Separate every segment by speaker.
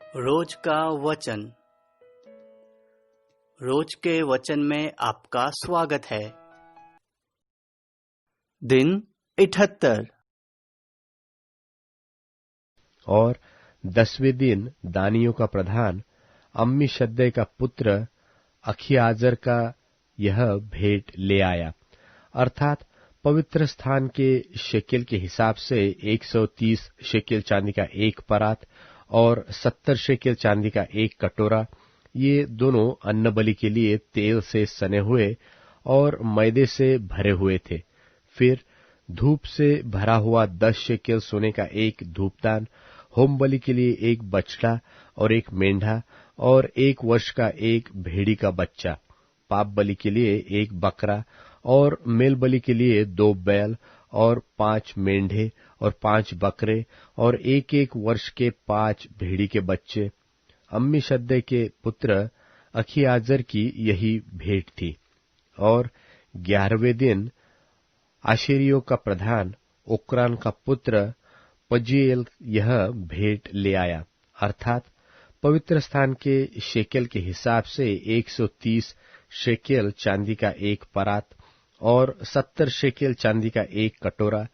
Speaker 1: रोज का वचन। रोज के वचन में आपका स्वागत है। दिन 78।
Speaker 2: और 10वें दिन दानियों का प्रधान अम्मीशद्दै का पुत्र अखीआजर का यह भेंट ले आया, अर्थात पवित्र स्थान के शेकेल के हिसाब से 130 शेकेल चांदी का एक परात और 70 शेकेल चांदी का एक कटोरा, ये दोनों अन्न बलि के लिए तेल से सने हुए और मैदे से भरे हुए थे। फिर धूप से भरा हुआ 10 शेकेल सोने का एक धूपदान, होम बलि के लिए एक बछड़ा और एक मेंढा और 1 वर्ष का एक भेड़ी का बच्चा, पाप बलि के लिए एक बकरा और मेल बलि के लिए 2 बैल और 5 मेंढे और 5 बकरे और 1-1 वर्ष के 5 भेड़ी के बच्चे। अम्मीशद्दै के पुत्र अखीआजर की यही भेंट थी। और 11वें दिन आशेरियों का प्रधान ओक्रान का पुत्र पजीएल यह भेंट ले आया, अर्थात पवित्र स्थान के शेकेल के हिसाब से 130 शेकेल चांदी का एक परात और 70 शेकेल चांदी का एक कटोरा,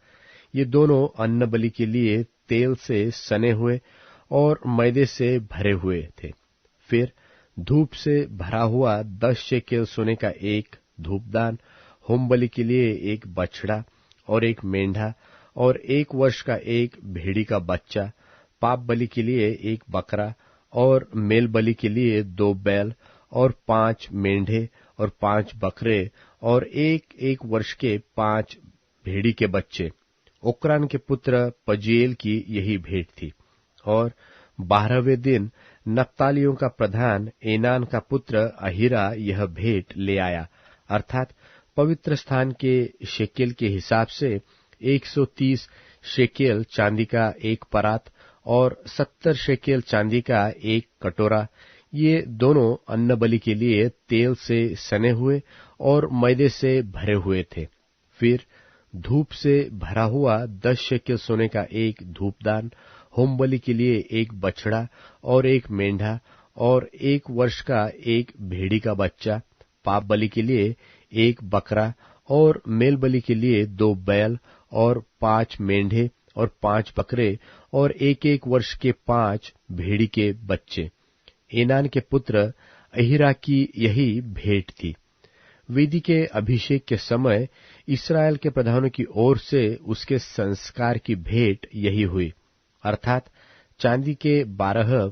Speaker 2: ये दोनों अन्न बलि के लिए तेल से सने हुए और मैदे से भरे हुए थे। फिर धूप से भरा हुआ 10 शेकेल सोने का एक धूपदान, होम बलि के लिए एक बछड़ा और एक मेंढा और 1 वर्ष का एक भेड़ी का बच्चा, पाप बलि के लिए एक बकरा और मेल बलि के लिए 2 बैल और 5 मेंढे और 5 बकरे और 1-1 वर्ष के 5 भेड़ी के बच्चे। ओक्रान के पुत्र पजीएल की यही भेंट थी। और 12वें दिन नप्तालियों का प्रधान एनान का पुत्र अहीरा यह भेंट ले आया, अर्थात पवित्र स्थान के शेकेल के हिसाब से 130 शेकेल चांदी का एक परात और 70 शेकेल चांदी का एक कटोरा, ये दोनों अन्न बलि के लिए तेल से सने हुए और मैदे से भरे हुए थे। फिर धूप से भरा हुआ 10 शेकेल सोने का एक धूपदान, होम बलि के लिए एक बछड़ा और एक मेंढा और 1 वर्ष का एक भेड़ी का बच्चा, पाप बलि के लिए एक बकरा और मेल बलि के लिए 2 बैल और 5 मेंढे और 5 बकरे और 1-1 वर्ष के 5 भेड़ी के बच्चे। एनान के पुत्र अहीरा की यही भेंट थी। वेदी के अभिषेक के समय इस्राएल के प्रधानों की ओर से उसके संस्कार की भेंट यही हुई, अर्थात चांदी के 12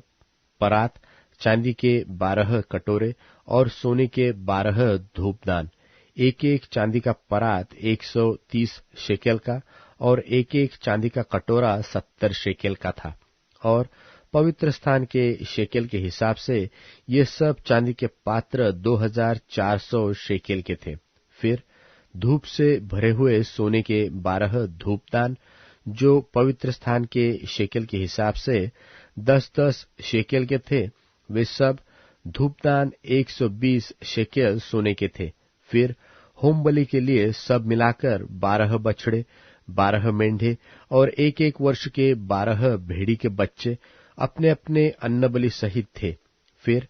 Speaker 2: परात, चांदी के 12 कटोरे और सोने के 12 धूपदान। 1-1 चांदी का परात 130 शेकेल का और 1-1 चांदी का कटोरा 70 शेकेल का था। और पवित्र स्थान के शेकेल के हिसाब से ये सब चांदी के पात्र 2400 शेकेल के थे। फिर धूप से भरे हुए सोने के 12 धूपदान, जो पवित्र स्थान के शेकेल के हिसाब से 10-10 शेकेल के थे, वे सब धूपदान 120 शेकेल सोने के थे। फिर होम बलि के लिए सब मिलाकर 12 बछड़े, 12 मेंढे और 1-1 वर्ष के 12 भेड़ी के बच्चे अपने अपने अन्न बलि सहित थे। फिर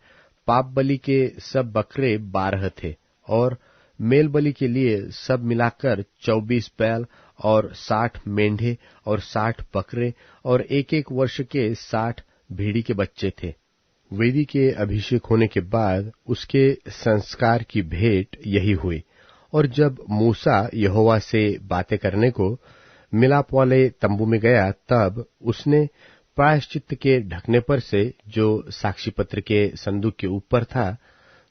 Speaker 2: पाप बलि के सब बकरे 12 थे और मेल बलि के लिए सब मिलाकर 24 बैल और 60 मेंढे और 60 बकरे और 1-1 वर्ष के 60 भेड़ी के बच्चे थे। वेदी के अभिषेक होने के बाद उसके संस्कार की भेंट यही हुई। और जब मूसा यहोवा से बातें करने को मिलाप वाले तंबू में गया, तब उसने प्रायश्चित के ढकने पर से, जो साक्षी पत्र के संदूक के ऊपर था,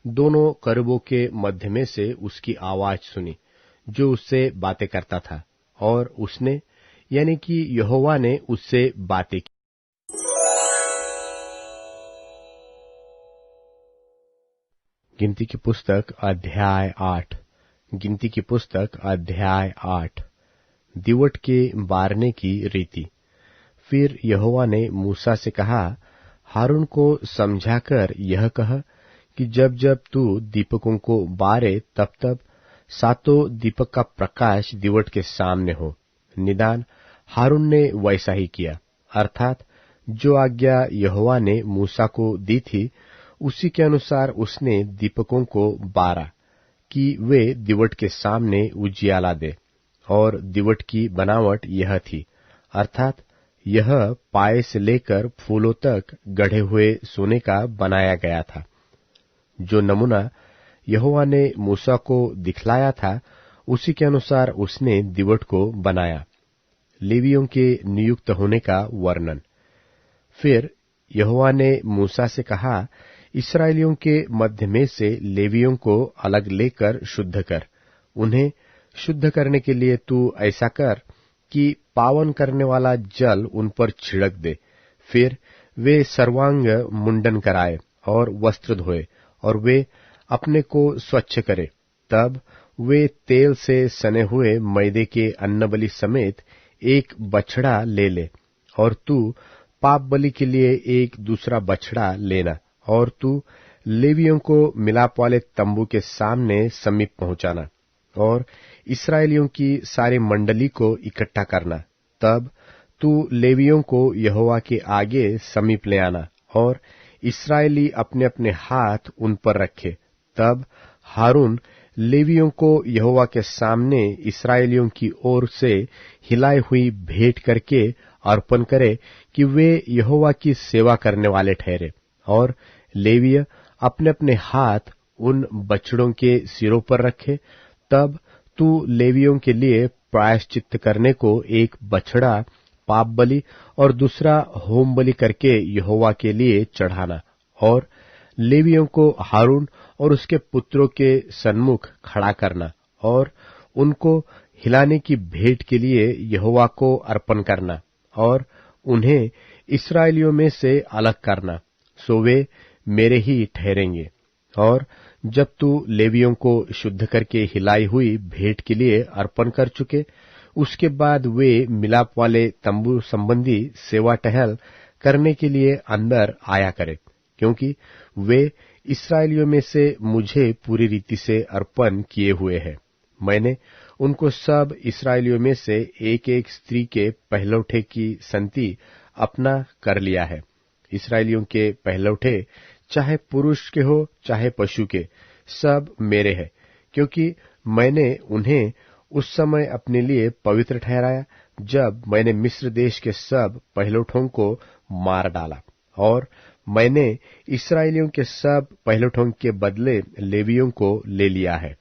Speaker 2: दोनों करूबों के मध्य में से उसकी आवाज सुनी, जो उससे बातें करता था। और उसने, यानी कि यहोवा ने उससे बातें की। गिनती की पुस्तक अध्याय 8। गिनती की पुस्तक अध्याय 8। दिवट के बारने की रीति। फिर यहोवा ने मूसा से कहा, हारून को समझाकर यह कह कि जब जब तू दीपकों को बारे, तब तब 7 दीपक का प्रकाश दिवट के सामने हो। निदान हारून ने वैसा ही किया, अर्थात जो आज्ञा यहोवा ने मूसा को दी थी, उसी के अनुसार उसने दीपकों को बारा कि वे दिवट के सामने उजियाला दे। और दिवट की बनावट यह थी, अर्थात यह पाए से लेकर फूलों तक गढ़े हुए सोने का बनाया गया था। जो नमूना यहोवा ने मूसा को दिखलाया था, उसी के अनुसार उसने दिवट को बनाया। लेवियों के नियुक्त होने का वर्णन। फिर यहोवा ने मूसा से कहा, इस्राएलियों के मध्य में से लेवियों को अलग लेकर शुद्ध कर। उन्हें शुद्ध करने के लिए तू ऐसा कर कि पावन करने वाला जल उन पर छिड़क दे। फिर वे सर्वांग मुंडन कराए और वस्त्र धोए और वे अपने को स्वच्छ करे। तब वे तेल से सने हुए मैदे के अन्नबलि समेत एक बछड़ा ले ले, और तू पाप बलि के लिए एक दूसरा बछड़ा लेना, और तू लेवियों को मिलाप वाले तंबू के सामने समीप पहुंचाना और इस्राएलियों की सारी मंडली को इकट्ठा करना। तब तू लेवियों को यहोवा के आगे समीप ले आना और इस्राएली अपने अपने हाथ उन पर रखे। तब हारून लेवियों को यहोवा के सामने इस्राएलियों की ओर से हिलाई हुई भेंट करके अर्पण करे कि वे यहोवा की सेवा करने वाले ठहरे। और लेवीय अपने अपने हाथ उन बछड़ों के सिरों पर रखे। तब तू लेवियों के लिए प्रायश्चित करने को एक बछड़ा पाप बलि और दूसरा होम बलि करके यहोवा के लिए चढ़ाना, और लेवियों को हारून और उसके पुत्रों के सन्मुख खड़ा करना और उनको हिलाने की भेंट के लिए यहोवा को अर्पण करना और उन्हें इस्राएलियों में से अलग करना, सो वे मेरे ही ठहरेंगे। और जब तू लेवियों को शुद्ध करके हिलाई हुई भेंट के लिए अर्पण कर चुके, उसके बाद वे मिलाप वाले तंबू संबंधी सेवा टहल करने के लिए अंदर आया करे, क्योंकि वे इस्राएलियों में से मुझे पूरी रीति से अर्पण किए हुए हैं। मैंने उनको सब इस्राएलियों में से एक एक स्त्री के पहलौठे की संति अपना कर लिया है। इस्राएलियों के पहलौठे चाहे पुरुष के हो चाहे पशु के, सब मेरे हैं, क्योंकि मैंने उन्हें उस समय अपने लिए पवित्र ठहराया जब मैंने मिस्र देश के सब पहलौठों को मार डाला। और मैंने इस्राएलियों के सब पहलौठों के बदले लेवियों को ले लिया है।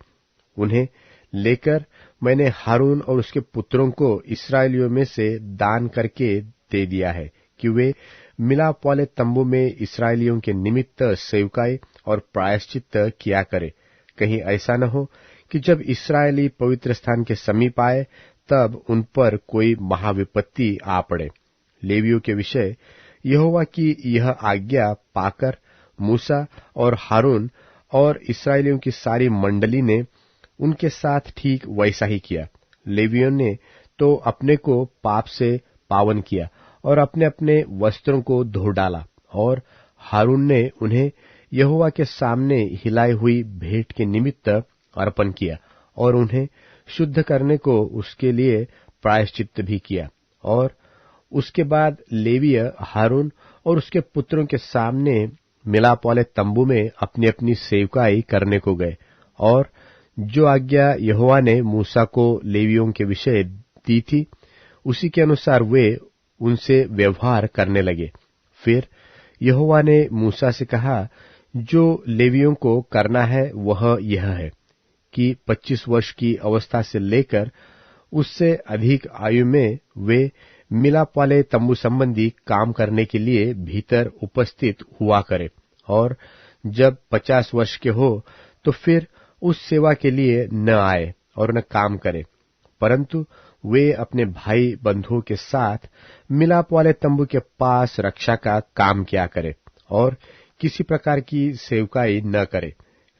Speaker 2: उन्हें लेकर मैंने हारून और उसके पुत्रों को इस्राएलियों में से दान करके दे दिया है कि वे मिलाप वाले तंबू में इस्राएलियों के निमित्त सेवकाई और प्रायश्चित किया करे। कहीं ऐसा न हो कि जब इस्राएली पवित्र स्थान के समीप आए तब उन पर कोई महाविपत्ति आ पड़े। लेवियों के विषय यहोवा की यह आज्ञा पाकर मूसा और हारून और इस्राएलियों की सारी मंडली ने उनके साथ ठीक वैसा ही किया। लेवियों ने तो अपने को पाप से पावन किया और अपने अपने वस्त्रों को धो डाला, और हारून ने उन्हें यहोवा के सामने हिलाई हुई भेंट के निमित्त अर्पण किया और उन्हें शुद्ध करने को उसके लिए प्रायश्चित भी किया। और उसके बाद लेवीय हारून और उसके पुत्रों के सामने मिलाप वाले तंबू में अपनी अपनी सेवकाई करने को गए, और जो आज्ञा यहोवा ने मूसा को लेवियों के विषय दी थी उसी के अनुसार वे उनसे व्यवहार करने लगे। फिर यहोवा ने मूसा से कहा, जो लेवियों को करना है वह यह है कि 25 वर्ष की अवस्था से लेकर उससे अधिक आयु में वे मिलाप वाले तंबू संबंधी काम करने के लिए भीतर उपस्थित हुआ करे, और जब 50 वर्ष के हो तो फिर उस सेवा के लिए न आए और न काम करे, परंतु वे अपने भाई बंधुओं के साथ मिलाप वाले तंबू के पास रक्षा का काम किया करे और किसी प्रकार की सेवकाई न करे।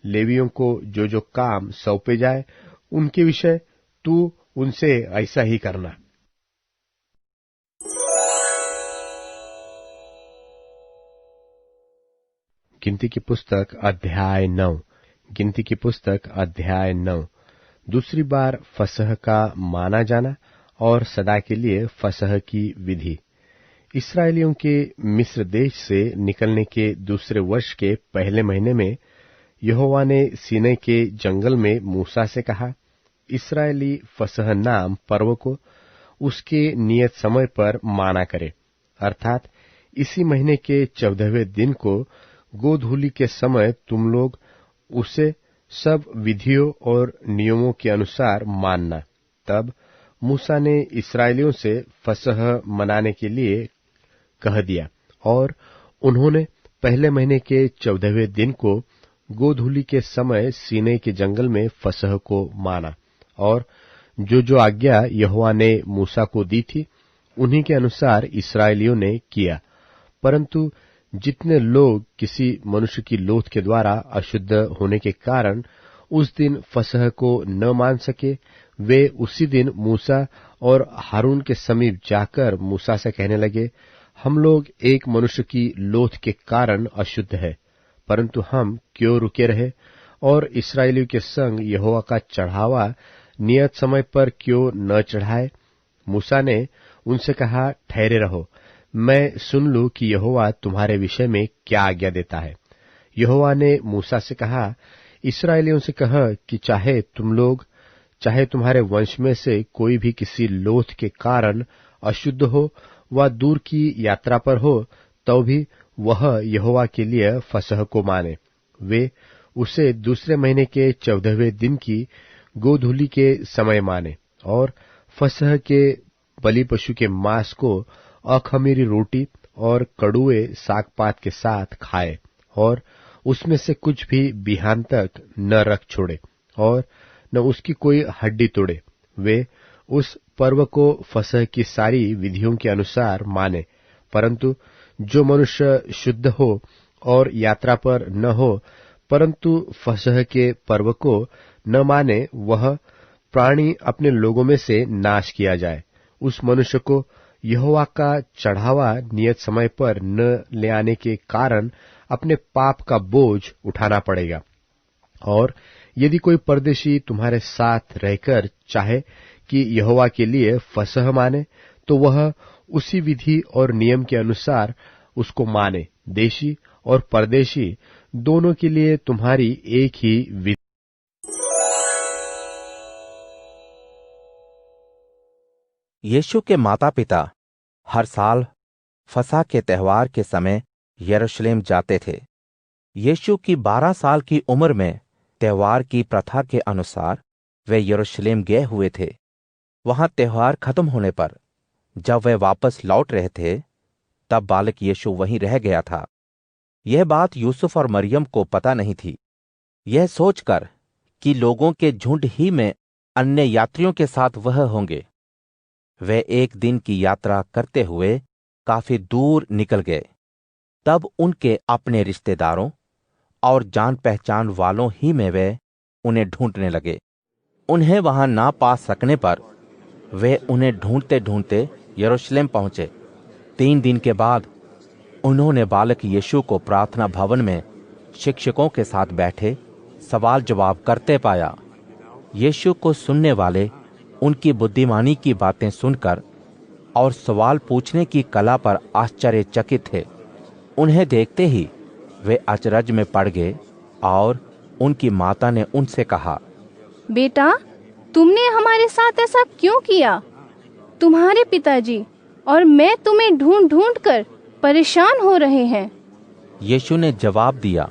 Speaker 2: लेवियों को जो जो काम सौंपे जाए उनके विषय तू उनसे ऐसा ही करना। गिनती की पुस्तक अध्याय 9। गिनती की पुस्तक अध्याय 9। दूसरी बार फसह का माना जाना और सदा के लिए फसह की विधि। इसराइलियों के मिस्र देश से निकलने के दूसरे वर्ष के पहले महीने में यहोवा ने सीनै के जंगल में मूसा से कहा, इसराइली फसह नाम पर्व को उसके नियत समय पर माना करे, अर्थात इसी महीने के 14वें दिन को गोधूली के समय तुम लोग उसे सब विधियों और नियमों के अनुसार मानना। तब मूसा ने इसराइलियों से फसह मनाने के लिए कह दिया और उन्होंने पहले महीने के 14वें दिन को गोधूली के समय सीनै के जंगल में फसह को माना और जो आज्ञा यहोवा ने मूसा को दी थी उन्हीं के अनुसार इसराइलियों ने किया। परंतु जितने लोग किसी मनुष्य की लोथ के द्वारा अशुद्ध होने के कारण उस दिन फसह को न मान सके, वे उसी दिन मूसा और हारून के समीप जाकर मूसा से कहने लगे, हम लोग एक मनुष्य की लोथ के कारण अशुद्ध है, परंतु हम क्यों रुके रहे और इसराइलियों के संग यहोवा का चढ़ावा नियत समय पर क्यों न चढ़ाए। मूसा ने उनसे कहा, ठहरे रहो, मैं सुन लूं कि यहोवा तुम्हारे विषय में क्या आज्ञा देता है। यहोवा ने मूसा से कहा, इसराइलियों से कह कि चाहे तुम्हारे वंश में से कोई भी किसी लोथ के कारण अशुद्ध हो व दूर की यात्रा पर हो, तो भी वह यहोवा के लिए फसह को माने। वे उसे दूसरे महीने के 14वें दिन की गोधूली के समय माने और फसह के बलि पशु के मांस को अखमीरी रोटी और कड़ुए सागपात के साथ खाए और उसमें से कुछ भी बिहान तक न रख छोड़े और न उसकी कोई हड्डी तोड़े। वे उस पर्व को फसह की सारी विधियों के अनुसार माने, परंतु जो मनुष्य शुद्ध हो और यात्रा पर न हो परंतु फसह के पर्व को न माने, वह प्राणी अपने लोगों में से नाश किया जाए। उस मनुष्य को यहोवा का चढ़ावा नियत समय पर न ले आने के कारण अपने पाप का बोझ उठाना पड़ेगा। और यदि कोई परदेशी तुम्हारे साथ रहकर चाहे कि यहोवा के लिए फसह माने, तो वह उसी विधि और नियम के अनुसार उसको माने। देशी और परदेशी दोनों के लिए तुम्हारी एक ही विधि।
Speaker 3: यीशु के माता पिता हर साल फसह के त्यौहार के समय यरूशलेम जाते थे। यीशु की 12 साल की उम्र में त्यौहार की प्रथा के अनुसार वे यरूशलेम गए हुए थे। वहां त्यौहार खत्म होने पर जब वे वापस लौट रहे थे, तब बालक यीशु वहीं रह गया था। यह बात यूसुफ और मरियम को पता नहीं थी। यह सोचकर कि लोगों के झुंड ही में अन्य यात्रियों के साथ वह होंगे, वे एक दिन की यात्रा करते हुए काफी दूर निकल गए। तब उनके अपने रिश्तेदारों और जान पहचान वालों ही में वे उन्हें ढूंढने लगे। उन्हें वहां ना पा सकने पर वे उन्हें ढूंढते ढूंढते यरूशलेम पहुंचे। 3 दिन के बाद उन्होंने बालक यीशु को प्रार्थना भवन में शिक्षकों के साथ बैठे सवाल जवाब करते पाया। यीशु को सुनने वाले उनकी बुद्धिमानी की बातें सुनकर और सवाल पूछने की कला पर आश्चर्यचकित थे। उन्हें देखते ही वे अचरज में पड़ गए और उनकी माता ने उनसे कहा,
Speaker 4: बेटा, तुमने हमारे साथ ऐसा क्यों किया? तुम्हारे पिताजी और मैं तुम्हें ढूंढ ढूंढ कर परेशान हो रहे हैं।
Speaker 3: यीशु ने जवाब दिया,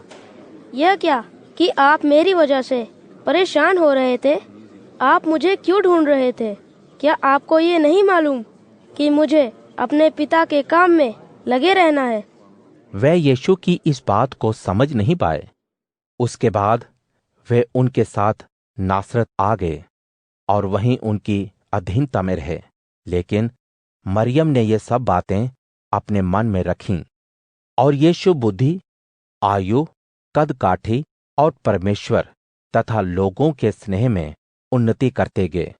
Speaker 5: यह क्या कि आप मेरी वजह से परेशान हो रहे थे? आप मुझे क्यों ढूंढ रहे थे? क्या आपको ये नहीं मालूम कि मुझे अपने पिता के काम में लगे रहना है?
Speaker 3: वे यीशु की इस बात को समझ नहीं पाए। उसके बाद वे उनके साथ नासरत आ गए और वहीं उनकी अधीनता में रहे। लेकिन मरियम ने ये सब बातें अपने मन में रखीं और यीशु बुद्धि, आयु, कद काठी और परमेश्वर तथा लोगों के स्नेह में उन्नति करते गए।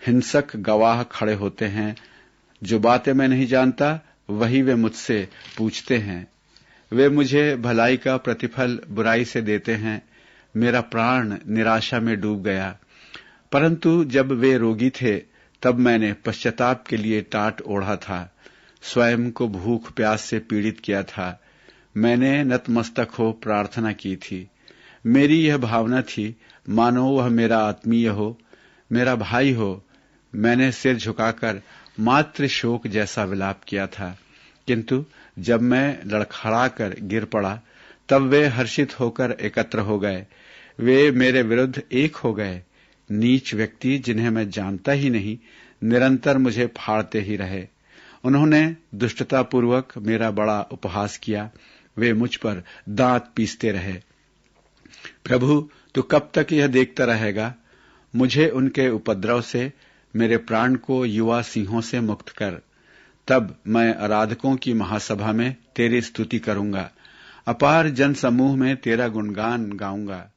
Speaker 6: हिंसक गवाह खड़े होते हैं। जो बातें मैं नहीं जानता वही वे मुझसे पूछते हैं। वे मुझे भलाई का प्रतिफल बुराई से देते हैं। मेरा प्राण निराशा में डूब गया। परंतु जब वे रोगी थे तब मैंने पश्चाताप के लिए टाट ओढ़ा था, स्वयं को भूख प्यास से पीड़ित किया था। मैंने नतमस्तक हो प्रार्थना की थी। मेरी यह भावना थी मानो वह मेरा आत्मीय हो, मेरा भाई हो। मैंने सिर झुकाकर मात्र शोक जैसा विलाप किया था, किंतु जब मैं लड़खड़ाकर गिर पड़ा तब वे हर्षित होकर एकत्र हो गए। वे मेरे विरुद्ध एक हो गए। नीच व्यक्ति जिन्हें मैं जानता ही नहीं निरंतर मुझे फाड़ते ही रहे। उन्होंने दुष्टतापूर्वक मेरा बड़ा उपहास किया। वे मुझ पर दांत पीसते रहे। प्रभु, तू कब तक यह देखता रहेगा? मुझे उनके उपद्रव से, मेरे प्राण को युवा सिंहों से मुक्त कर। तब मैं आराधकों की महासभा में तेरी स्तुति करूंगा, अपार जन समूह में तेरा गुणगान गाऊंगा।